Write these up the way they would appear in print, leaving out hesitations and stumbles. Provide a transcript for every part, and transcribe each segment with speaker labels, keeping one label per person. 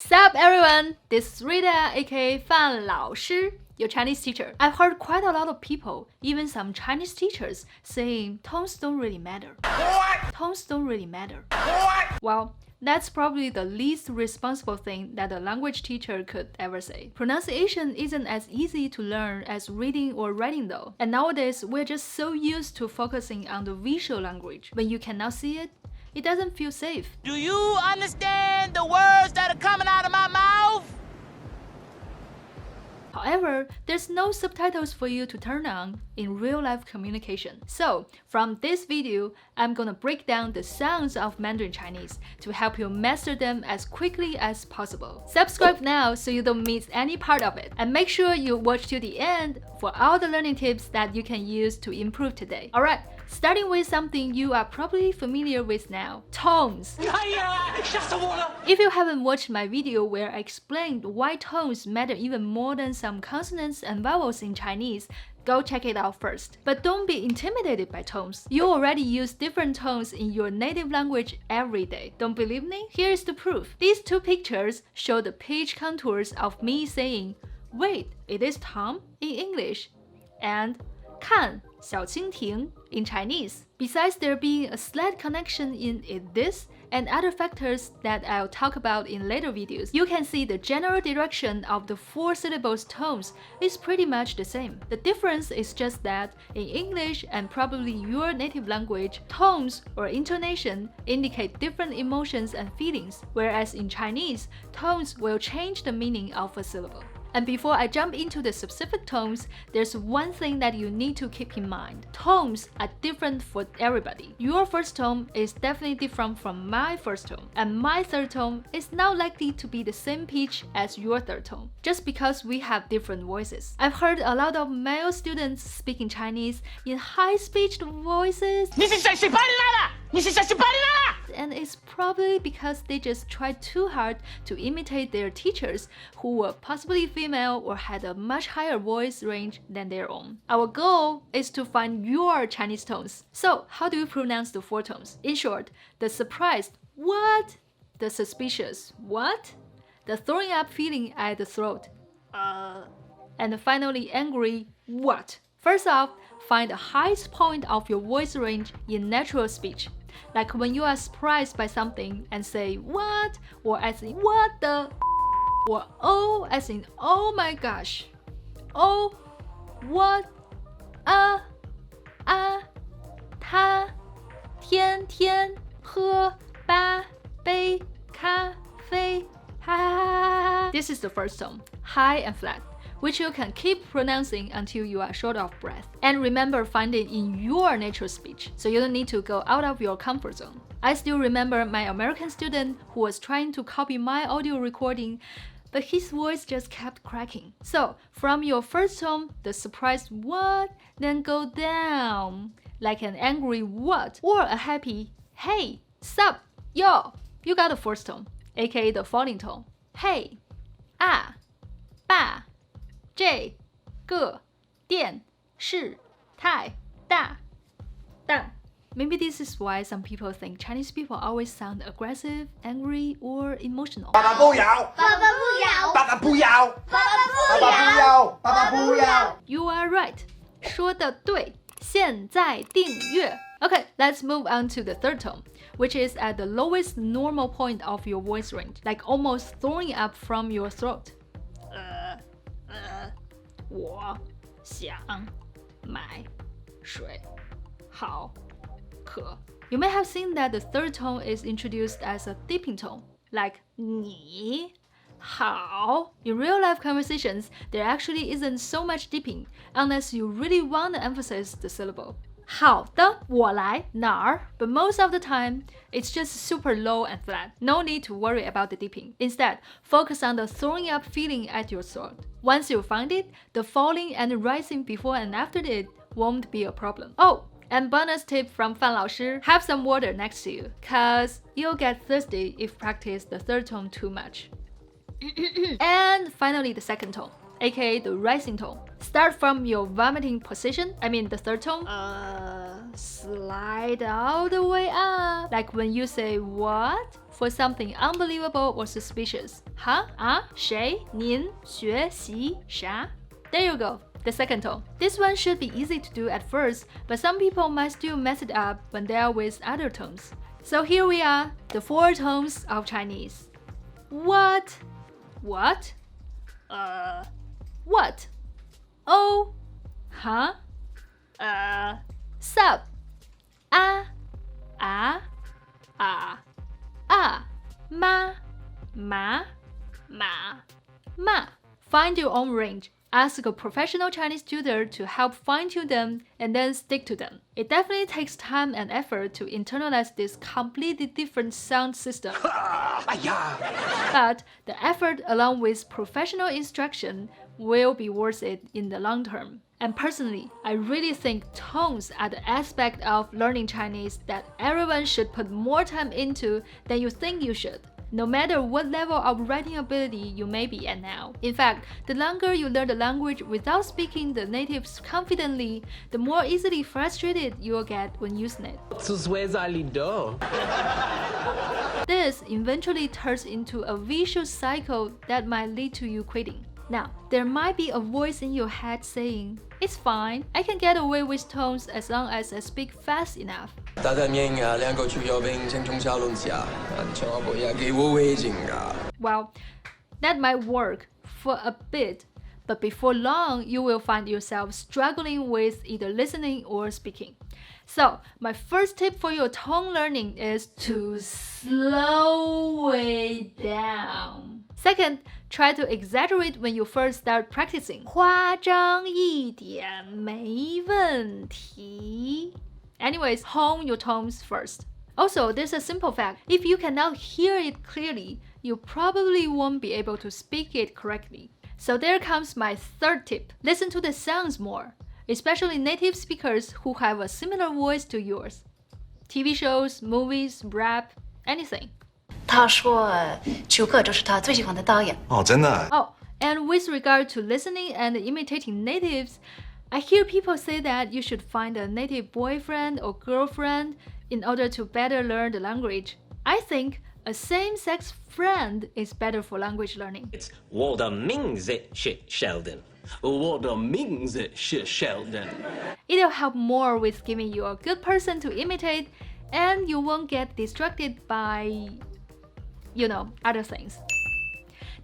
Speaker 1: Sup everyone, this is Rita aka 范老师, your Chinese teacher. I've heard quite a lot of people, even some Chinese teachers, saying tones don't really matter.
Speaker 2: What?
Speaker 1: Tones don't really matter.
Speaker 2: What?
Speaker 1: Well, that's probably the least responsible thing that a language teacher could ever say. Pronunciation isn't as easy to learn as reading or writing though. And nowadays, we're just so used to focusing on the visual language. When you cannot see it, it doesn't feel safe.
Speaker 2: Do you understand the words that are coming out of my mouth?
Speaker 1: However, there's no subtitles for you to turn on in real-life communication. So, from this video, I'm gonna break down the sounds of Mandarin Chinese to help you master them as quickly as possible. Subscribe now so you don't miss any part of it. And make sure you watch till the end for all the learning tips that you can use to improve today. Alright, starting with something you are probably familiar with now, tones. If you haven't watched my video where I explained why tones matter even more than some consonants and vowels in Chinese, go check it out first. But don't be intimidated by tones. You already use different tones in your native language every day. Don't believe me? Here's the proof. These two pictures show the page contours of me saying, "Wait, it is Tom" in English, and 看小蜻蜓 in Chinese. Besides there being a slight connection in it this and other factors that I'll talk about in later videos, you can see the general direction of the four syllables tones is pretty much the same. The difference is just that in English and probably your native language, tones or intonation indicate different emotions and feelings, whereas in Chinese, tones will change the meaning of a syllable. And before I jump into the specific tones, there's one thing that you need to keep in mind. Tones are different for everybody. Your first tone is definitely different from my first tone, and my third tone is not likely to be the same pitch as your third tone, just because we have different voices. I've heard a lot of male students speaking Chinese in high-pitched voices,
Speaker 2: 你是谁把你来了？你是谁把你来了？
Speaker 1: and it's probably because they just tried too hard to imitate their teachers who were possibly female or had a much higher voice range than their own. Our goal is to find your Chinese tones. So, how do you pronounce the four tones? In short, the surprised what, the suspicious what, the throwing up feeling at the throat, and finally angry what. First off, find the highest point of your voice range in natural speech. Like when you are surprised by something and say what, or as in what the, or oh as in oh my gosh, oh, what, 他天天喝八杯咖啡 This is the first tone, high and flat, which you can keep pronouncing until you are short of breath. And remember, find it in your natural speech, so you don't need to go out of your comfort zone. I still remember my American student who was trying to copy my audio recording, but his voice just kept cracking. So, from your first tone, the surprised what, then go down, like an angry what, or a happy hey, sup, yo. You got the first tone, aka the falling tone. Hey, 爸 这个电视太大 Maybe this is why some people think Chinese people always sound aggressive, angry, or emotional.
Speaker 2: 爸爸不要，爸爸不要，爸爸不要，爸爸不要，爸爸不要。
Speaker 1: You are right. 说得对。现在订阅。Okay, let's move on to the third tone, which is at the lowest normal point of your voice range, like almost throwing up from your throat. 我想买水好渴 You may have seen that the third tone is introduced as a dipping tone, like 你好 In real-life conversations, there actually isn't so much dipping, unless you really want to emphasize the syllable. 好的，我来哪儿 But most of the time, it's just super low and flat. No need to worry about the dipping. Instead, focus on the throwing up feeling at your throat. Once you find it, the falling and rising before and after it won't be a problem. Oh, and bonus tip from 范老师, have some water next to you, cause you'll get thirsty if practice the third tone too much. And finally, the second tone, aka the rising tone. Start from your vomiting position, I mean the third tone. Slide all the way up. Like when you say what? for something unbelievable or suspicious. 哈啊谁您学习啥 There you go, the second tone. This one should be easy to do at first, but some people might still mess it up when they are with other tones. So here we are, the 4 tones of Chinese. What? What? What? Oh? Huh? Sup? Ah? Ma? Find your own range. Ask a professional Chinese tutor to help fine-tune them and then stick to them. It definitely takes time and effort to internalize this completely different sound system. But the effort along with professional instruction will be worth it in the long term. And personally, I really think tones are the aspect of learning Chinese that everyone should put more time into than you think you should, no matter what level of writing ability you may be at now. In fact, the longer you learn the language without speaking the natives confidently, the more easily frustrated you'll get when using it. This eventually turns into a vicious cycle that might lead to you quitting. Now, there might be a voice in your head saying, "It's fine, I can get away with tones as long as I speak fast enough." Well, that might work for a bit, but before long, you will find yourself struggling with either listening or speaking. So, my first tip for your tone learning is to slow it down. Second, try to exaggerate when you first start practicing. 夸张一点没问题. Anyways, hone your tones first. Also, there's a simple fact. If you cannot hear it clearly, you probably won't be able to speak it correctly. So there comes my third tip. Listen to the sounds more, especially native speakers who have a similar voice to yours. TV shows, movies, rap, anything.
Speaker 3: 他说丘克就是他最喜欢的导演。
Speaker 2: 哦，真的。
Speaker 1: Oh, and with regard to listening and imitating natives, I hear people say that you should find a native boyfriend or girlfriend in order to better learn the language. I think a same-sex friend is better for language learning.
Speaker 4: It's 我的名字是 Sheldon. 我的名字是 Sheldon.
Speaker 1: It'll help more with giving you a good person to imitate, and you won't get distracted by, other things.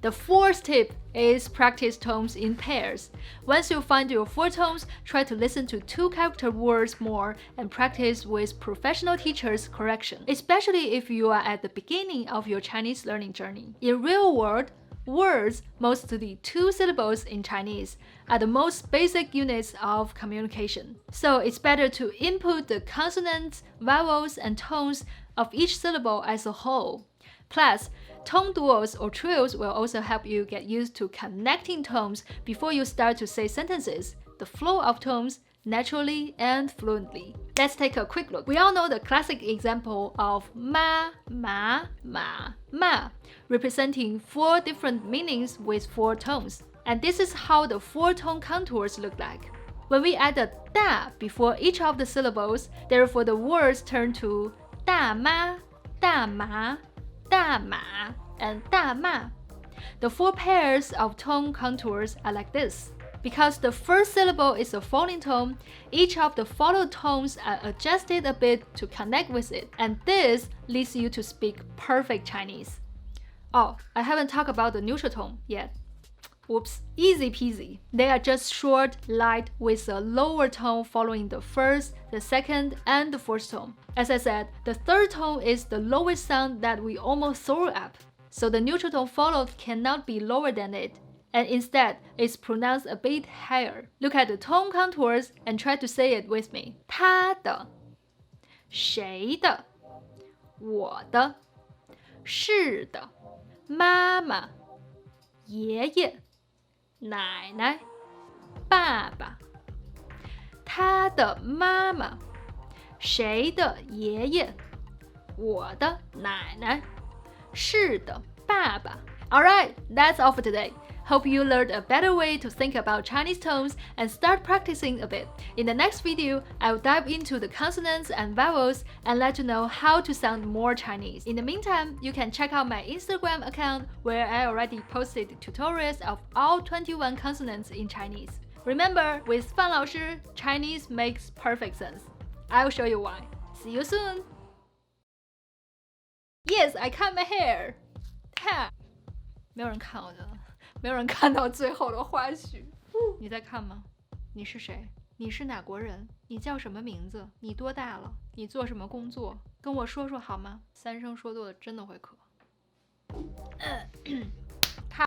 Speaker 1: The fourth tip is practice tones in pairs. Once you find your 4 tones, try to listen to 2-character words more and practice with professional teachers' correction, especially if you are at the beginning of your Chinese learning journey. In real world, words, mostly 2 syllables in Chinese, are the most basic units of communication. So it's better to input the consonants, vowels, and tones of each syllable as a whole. Plus, tone duos or trios will also help you get used to connecting tones before you start to say sentences, the flow of tones, naturally and fluently. Let's take a quick look. We all know the classic example of ma, representing 4 different meanings with 4 tones. And this is how the 4 tone contours look like. When we add a da before each of the syllables, therefore the words turn to 大妈, 大麻, 大马, and 大骂. The 4 pairs of tone contours are like this. Because the first syllable is a falling tone, each of the followed tones are adjusted a bit to connect with it, and this leads you to speak perfect Chinese. Oh, I haven't talked about the neutral tone yet. Whoops, easy peasy. They are just short, light, with a lower tone following the first, the second, and the fourth tone. As I said, the third tone is the lowest sound that we almost throw up, so the neutral tone followed cannot be lower than it, and instead it's pronounced a bit higher. Look at the tone contours and try to say it with me. 他的, 谁的, 我的, 是的, 妈妈, 爷爷, 奶奶, 爸爸. 他的妈妈, 谁的爷爷, 我的奶奶, 是的爸爸. Alright, that's all for today. Hope you learned a better way to think about Chinese tones and start practicing a bit. In the next video, I'll dive into the consonants and vowels and let you know how to sound more Chinese. In the meantime, you can check out my Instagram account where I already posted tutorials of all 21 consonants in Chinese. Remember, with 范老师, Chinese makes perfect sense. I'll show you why. See you soon! Yes, I cut my hair. 看，没有人看我的，没有人看到最后的花絮。你在看吗？你是谁？你是哪国人？你叫什么名字？你多大了？你做什么工作？跟我说说好吗？3声说多了真的会咳。